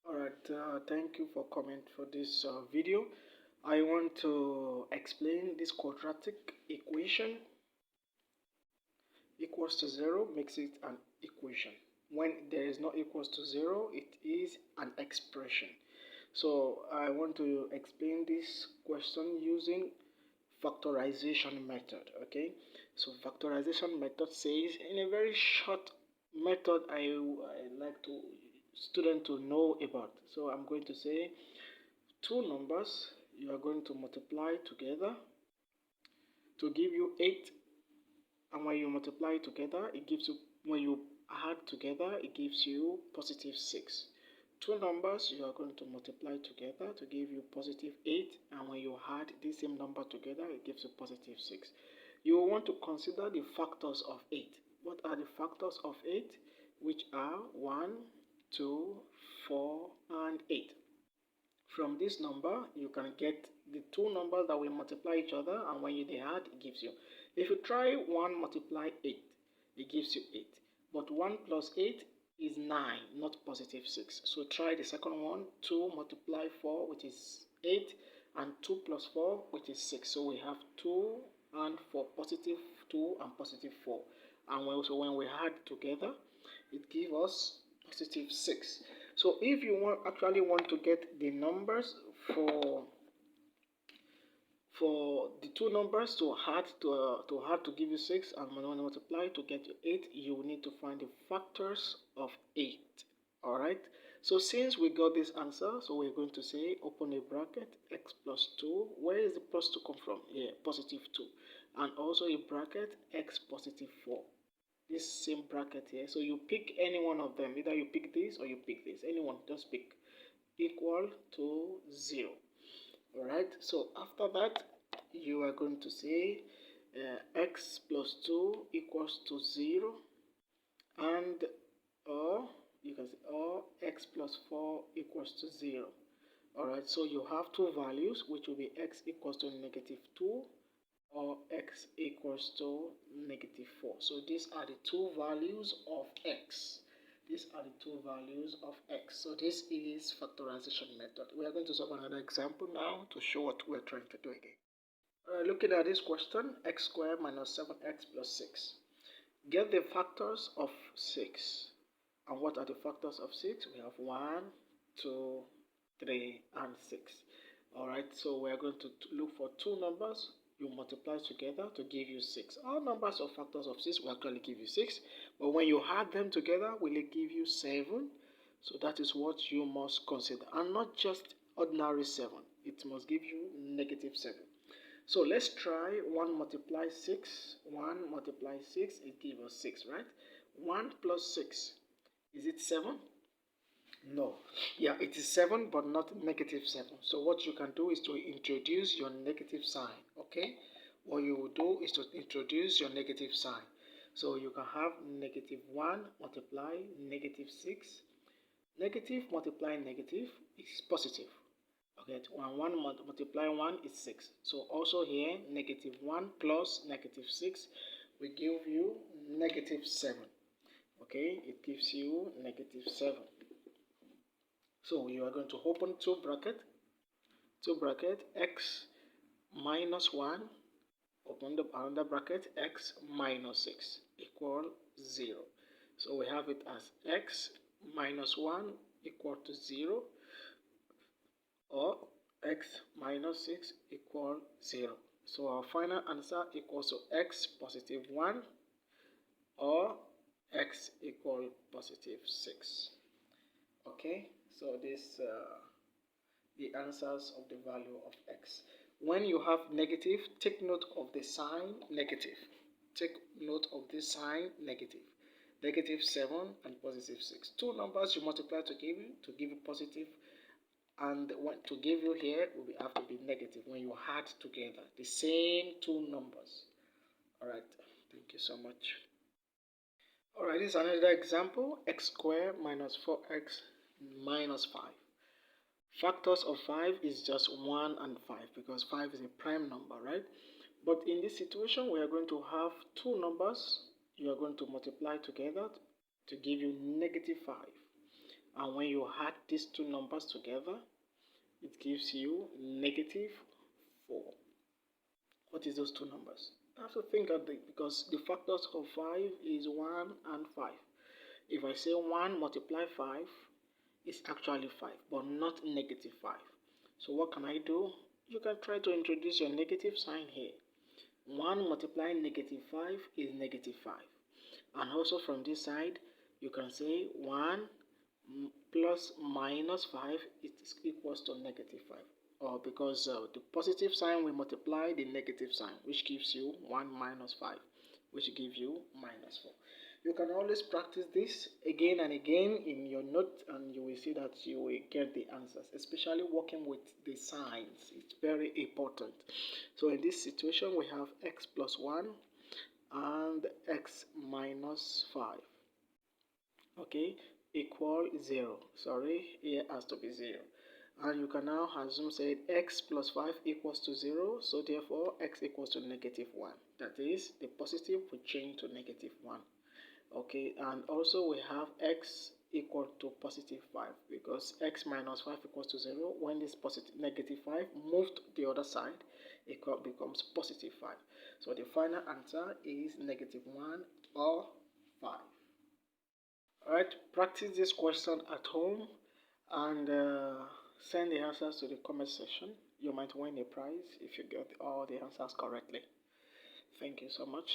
Alright, thank you for coming for this video. I want to explain this quadratic equation. Equals to 0 makes it an equation. When there is not equals to 0, it is an expression. So I want to explain this question using factorization method. Okay, so factorization method says, in a very short method, I like to student to know about. So I'm going to say two numbers you are going to multiply together to give you 8, and when you multiply together it gives you, when you add together it gives you positive 6. Two numbers you are going to multiply together to give you positive 8, and when you add this same number together it gives you positive 6. You will want to consider the factors of 8. What are the factors of 8? Which are 1, 2, 4, and 8. From this number you can get the two numbers that will multiply each other, and when they add it gives you. If you try 1 multiply 8, it gives you 8. But 1 plus 8 is 9, not positive 6. So try the second one. 2 multiply 4, which is 8, and 2 plus 4, which is 6. So we have 2 and 4, positive 2 and positive 4. And when we add together, it gives us positive 6. So if you actually want to get the numbers for the two numbers to add to give you 6, and when you multiply to get you 8, you will need to find the factors of 8. Alright, so since we got this answer, so we're going to say open a bracket, x plus 2. Where is the plus 2 come from? Here, positive 2. And also a bracket, x positive 4. This same bracket here, so you pick any one of them. Either you pick this or you pick this. Anyone, just pick. Equal to 0. Alright, so after that you are going to say x plus 2 equals to 0, and or you can say or x plus 4 equals to 0. Alright, so you have two values, which will be x equals to negative 2 or x equals to negative 4. So these are the two values of x. These are the two values of x. So this is factorization method. We are going to solve another example now to show what we're trying to do again. Looking at this question, x squared minus 7x plus 6. Get the factors of 6. And what are the factors of 6? We have 1, 2, 3, and 6. Alright, so we are going to look for two numbers. You multiply together to give you 6. All numbers of factors of 6 will actually give you 6. But when you add them together, will it give you 7? So that is what you must consider. And not just ordinary 7. It must give you negative 7. So let's try 1 multiply 6. 1 multiply 6, it gives us 6, right? 1 plus 6, is it 7? No. Yeah, it is 7, but not negative 7. So what you can do is to introduce your negative sign, okay? What you will do is to introduce your negative sign. So you can have negative 1 multiply negative 6. Negative multiplying negative is positive. Okay, 1 multiply 1 is 6. So also here, negative 1 plus negative 6 will give you negative 7. Okay, it gives you negative 7. So you are going to open two bracket, x minus 1, open the another bracket, x minus 6 equal 0. So we have it as x minus 1 equal to 0, or x minus 6 equal 0. So our final answer equals to x positive 1 or x equal positive 6. Okay, so this the answers of the value of x. When you have negative, take note of the sign negative. Take note of the sign negative. Negative 7 and positive 6. Two numbers you multiply to give you positive, and to give you here will have to be negative when you add together the same two numbers. Alright, thank you so much. Alright, this is another example. X squared minus 4x minus 5. Factors of 5 is just 1 and 5 because 5 is a prime number, right? But in this situation, we are going to have two numbers you are going to multiply together to give you negative 5. And when you add these two numbers together, it gives you negative 4. What is those two numbers? I have to think of it because the factors of 5 is 1 and 5. If I say 1 multiply 5, it's actually 5, but not negative 5. So what can I do? You can try to introduce your negative sign here. 1 multiplying negative 5 is negative 5. And also from this side, you can say 1 plus minus 5 is equals to negative 5. Or because the positive sign will multiply the negative sign, which gives you 1 minus 5, which gives you minus 4. You can always practice this again and again in your note, and you will see that you will get the answers, especially working with the signs. It's very important. So in this situation, we have x plus 1 and x minus 5. Okay, equal 0. Sorry, here has to be 0. And you can now assume say x plus 5 equals to 0, so therefore x equals to negative 1. That is, the positive will change to negative 1. Okay, and also we have x equal to positive 5 because x minus 5 equals to 0. When this positive negative 5 moved the other side, it becomes positive 5. So the final answer is negative 1 or 5. Alright, practice this question at home and send the answers to the comment section. You might win a prize if you get all the answers correctly. Thank you so much.